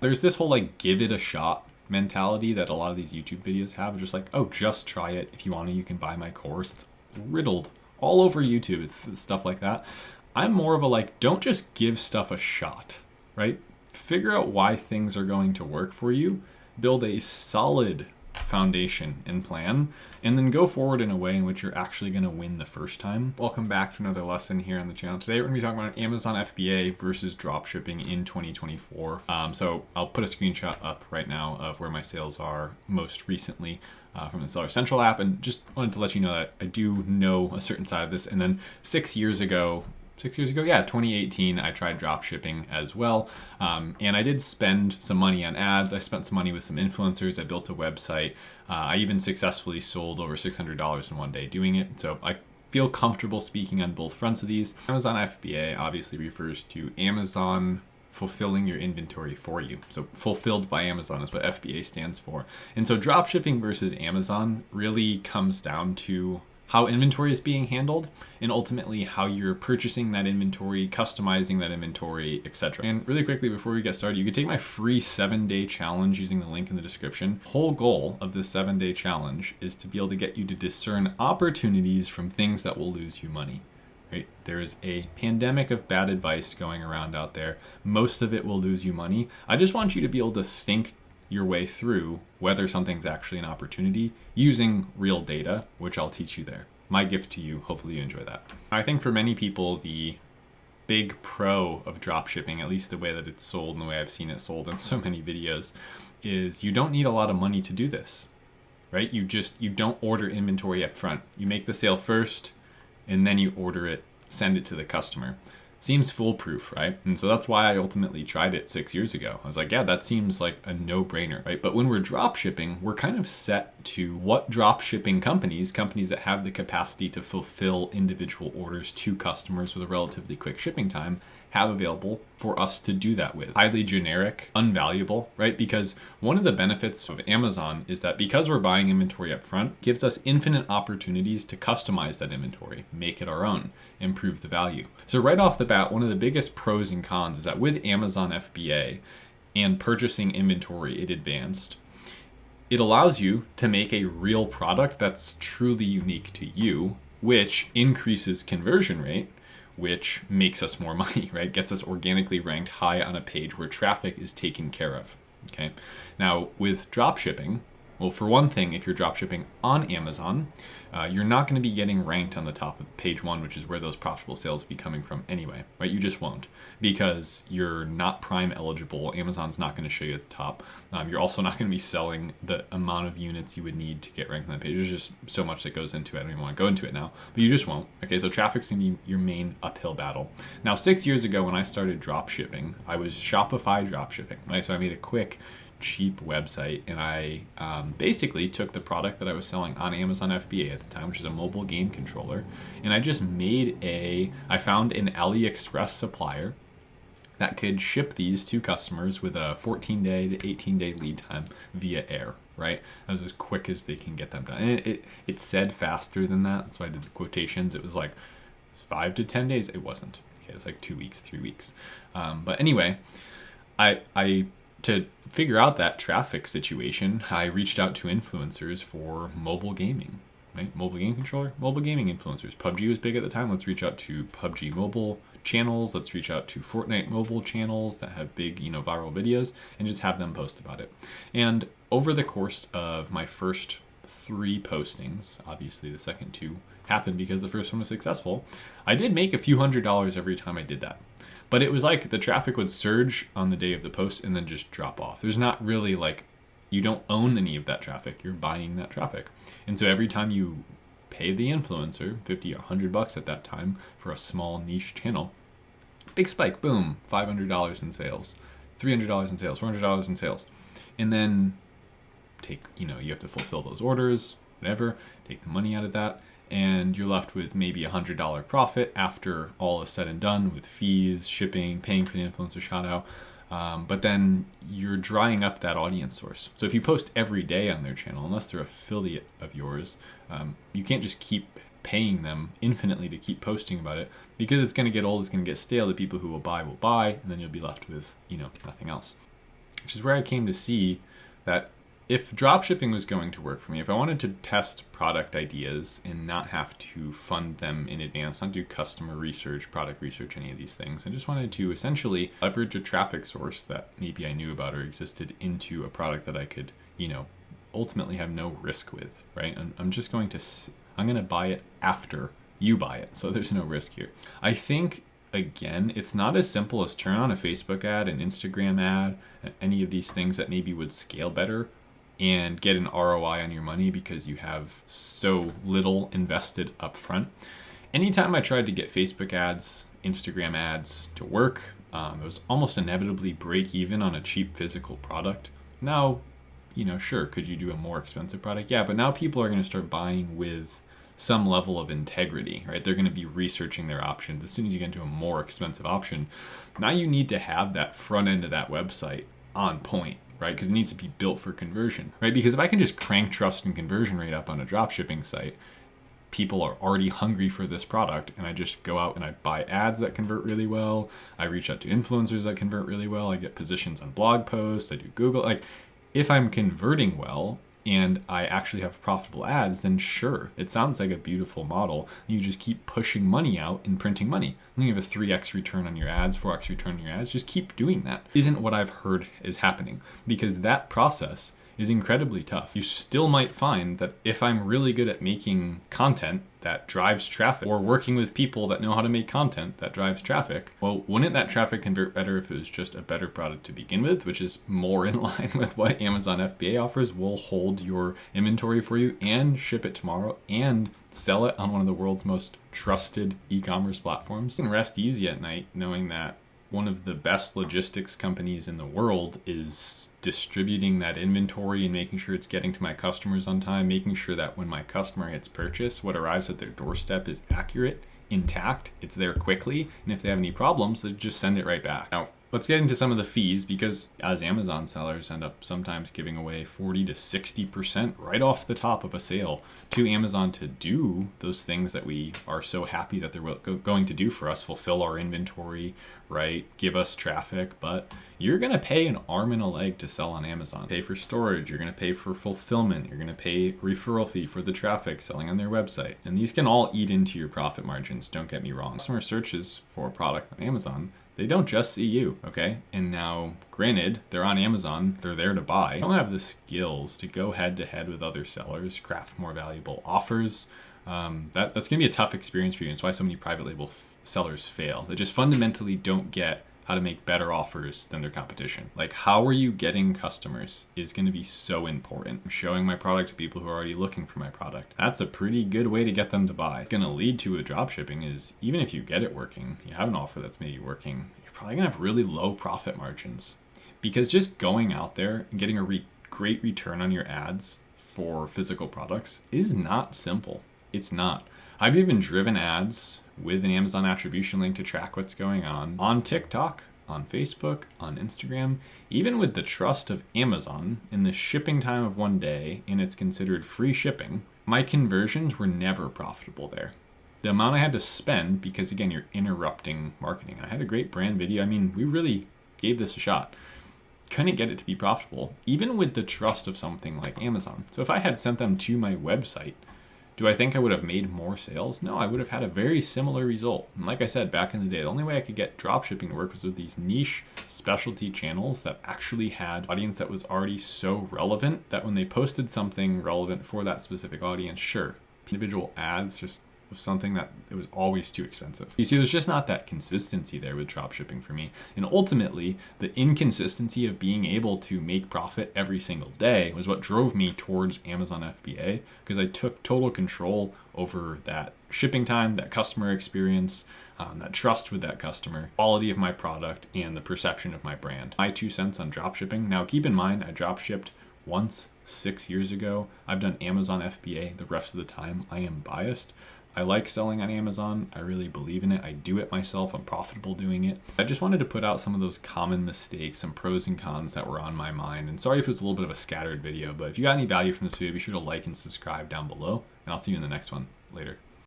There's this whole like give it a shot mentality that a lot of these YouTube videos have, just like, oh, just try it. If you want to, you can buy my course. It's riddled all over YouTube, stuff like that. I'm more of a like, don't just give stuff a shot, right? Figure out why things are going to work for you, build a solid foundation and plan, and then go forward in a way in which you're actually going to win the first time. Welcome back to another lesson here on the channel. Today we're going to be talking about Amazon FBA versus dropshipping in 2024. So I'll put a screenshot up right now of where my sales are most recently from the Seller Central app, and just wanted to let you know that I do know a certain side of this. And then 6 years ago, 2018, I tried drop shipping as well. And I did spend some money on ads. I spent some money with some influencers. I built a website. I even successfully sold over $600 in one day doing it. So I feel comfortable speaking on both fronts of these. Amazon FBA obviously refers to Amazon fulfilling your inventory for you. So fulfilled by Amazon is what FBA stands for. And so drop shipping versus Amazon really comes down to how inventory is being handled, and ultimately how you're purchasing that inventory, customizing that inventory, etc. And really quickly before we get started, you can take my free 7-day challenge using the link in the description. Whole goal of this 7-day challenge is to be able to get you to discern opportunities from things that will lose you money. Right? There is a pandemic of bad advice going around out there. Most of it will lose you money. I just want you to be able to think your way through whether something's actually an opportunity using real data, which I'll teach you there. My gift to you, hopefully you enjoy that. I think for many people, the big pro of dropshipping, at least the way that it's sold and the way I've seen it sold in so many videos, is you don't need a lot of money to do this, right? You don't order inventory up front. You make the sale first, and then you order it, send it to the customer. Seems foolproof, right? And so that's why I ultimately tried it 6 years ago. I was like, yeah, that seems like a no-brainer, right? But when we're drop shipping, we're kind of set to what drop shipping companies that have the capacity to fulfill individual orders to customers with a relatively quick shipping time, have available for us to do that with. Highly generic, unvaluable, right? Because one of the benefits of Amazon is that because we're buying inventory up front, gives us infinite opportunities to customize that inventory, make it our own, improve the value. So right off the bat, one of the biggest pros and cons is that with Amazon FBA and purchasing inventory in advance, it allows you to make a real product that's truly unique to you, which increases conversion rate, which makes us more money, right? Gets us organically ranked high on a page where traffic is taken care of, okay? Now, with drop shipping, well, for one thing, if you're drop shipping on Amazon, you're not going to be getting ranked on the top of page 1, which is where those profitable sales will be coming from anyway, right? You just won't, because you're not Prime eligible. Amazon's not going to show you at the top. You're also not going to be selling the amount of units you would need to get ranked on that page. There's just so much that goes into it. I don't even want to go into it now, but you just won't. Okay, so traffic's going to be your main uphill battle. Now, 6 years ago when I started drop shipping, I was Shopify Dropshipping, right? So I made a quick, cheap website, and I basically took the product that I was selling on Amazon FBA at the time, which is a mobile game controller, and I just I found an AliExpress supplier that could ship these to customers with a 14-day to 18-day lead time via air, right? That was as quick as they can get them done. And it said faster than that. That's why I did the quotations. It was like 5 to 10 days. It wasn't. Okay, it was like 2 weeks, 3 weeks. But anyway, to figure out that traffic situation, I reached out to influencers for mobile gaming, right? Mobile game controller, mobile gaming influencers. PUBG was big at the time. Let's reach out to PUBG mobile channels. Let's reach out to Fortnite mobile channels that have big, viral videos, and just have them post about it. And over the course of my first 3 postings, obviously the second 2 happened because the first one was successful, I did make a few $100s every time I did that. But it was like the traffic would surge on the day of the post and then just drop off. There's not really you don't own any of that traffic. You're buying that traffic. And so every time you pay the influencer $50 or $100 at that time for a small niche channel, big spike, boom, $500 in sales, $300 in sales, $400 in sales. And then you have to fulfill those orders, whatever, take the money out of that, and you're left with maybe $100 profit after all is said and done with fees, shipping, paying for the influencer shout out. But then you're drying up that audience source. So if you post every day on their channel, unless they're affiliate of yours, you can't just keep paying them infinitely to keep posting about it, because it's going to get old, it's going to get stale. The people who will buy, and then you'll be left with, nothing else. which is where I came to see that if dropshipping was going to work for me, if I wanted to test product ideas and not have to fund them in advance, not do customer research, product research, any of these things, I just wanted to essentially leverage a traffic source that maybe I knew about or existed into a product that I could, ultimately have no risk with, right? I'm going to buy it after you buy it. So there's no risk here. I think, again, it's not as simple as turn on a Facebook ad, an Instagram ad, any of these things that maybe would scale better and get an ROI on your money because you have so little invested up front. Anytime I tried to get Facebook ads, Instagram ads to work, it was almost inevitably break even on a cheap physical product. Now, sure, could you do a more expensive product? Yeah, but now people are going to start buying with some level of integrity, right? They're going to be researching their options. As soon as you get into a more expensive option, now you need to have that front end of that website on point, right? Because it needs to be built for conversion, right? Because if I can just crank trust and conversion rate up on a dropshipping site, people are already hungry for this product, and I just go out and I buy ads that convert really well. I reach out to influencers that convert really well. I get positions on blog posts. I do Google. If I'm converting well and I actually have profitable ads, then sure, it sounds like a beautiful model. You just keep pushing money out and printing money. You have a 3x return on your ads, 4x return on your ads. Just keep doing that. Isn't what I've heard is happening, because that process is incredibly tough. You still might find that if I'm really good at making content that drives traffic, or working with people that know how to make content that drives traffic, well, wouldn't that traffic convert better if it was just a better product to begin with, which is more in line with what Amazon FBA offers? We'll hold your inventory for you and ship it tomorrow and sell it on one of the world's most trusted e-commerce platforms. You can rest easy at night knowing that one of the best logistics companies in the world is distributing that inventory and making sure it's getting to my customers on time, making sure that when my customer hits purchase, what arrives at their doorstep is accurate, intact, it's there quickly, and if they have any problems, they just send it right back. Now, let's get into some of the fees, because as Amazon sellers end up sometimes giving away 40 to 60% right off the top of a sale to Amazon to do those things that we are so happy that they're going to do for us, fulfill our inventory, right? Give us traffic, but you're going to pay an arm and a leg to sell on Amazon. Pay for storage, you're going to pay for fulfillment, you're going to pay referral fee for the traffic selling on their website. And these can all eat into your profit margins, don't get me wrong. Customer searches for a product on Amazon, they don't just see you, okay? And now, granted, they're on Amazon, they're there to buy. They don't have the skills to go head to head with other sellers, craft more valuable offers. That's going to be a tough experience for you. And it's why so many private label sellers fail. They just fundamentally don't get how to make better offers than their competition. Like, how are you getting customers is going to be so important. I'm showing my product to people who are already looking for my product. That's a pretty good way to get them to buy. It's going to lead to a dropshipping is, even if you get it working, you have an offer that's maybe working, you're probably going to have really low profit margins. Because just going out there and getting a great return on your ads for physical products is not simple. It's not. I've even driven ads with an Amazon attribution link to track what's going on TikTok, on Facebook, on Instagram, even with the trust of Amazon in the shipping time of one day, and it's considered free shipping. My conversions were never profitable there. The amount I had to spend, because again, you're interrupting marketing. I had a great brand video. I mean, we really gave this a shot. Couldn't get it to be profitable, even with the trust of something like Amazon. So if I had sent them to my website, do I think I would have made more sales? No, I would have had a very similar result. And like I said, back in the day, the only way I could get dropshipping to work was with these niche specialty channels that actually had audience that was already so relevant that when they posted something relevant for that specific audience, sure, individual ads just was something that it was always too expensive. You see, there's just not that consistency there with dropshipping for me. And ultimately, the inconsistency of being able to make profit every single day was what drove me towards Amazon FBA, because I took total control over that shipping time, that customer experience, that trust with that customer, quality of my product, and the perception of my brand. My 2 cents on dropshipping. Now, keep in mind, I dropshipped once 6 years ago. I've done Amazon FBA the rest of the time. I am biased. I like selling on Amazon. I really believe in it. I do it myself. I'm profitable doing it. I just wanted to put out some of those common mistakes, some pros and cons that were on my mind. And sorry if it was a little bit of a scattered video, but if you got any value from this video, be sure to like and subscribe down below. And I'll see you in the next one. Later.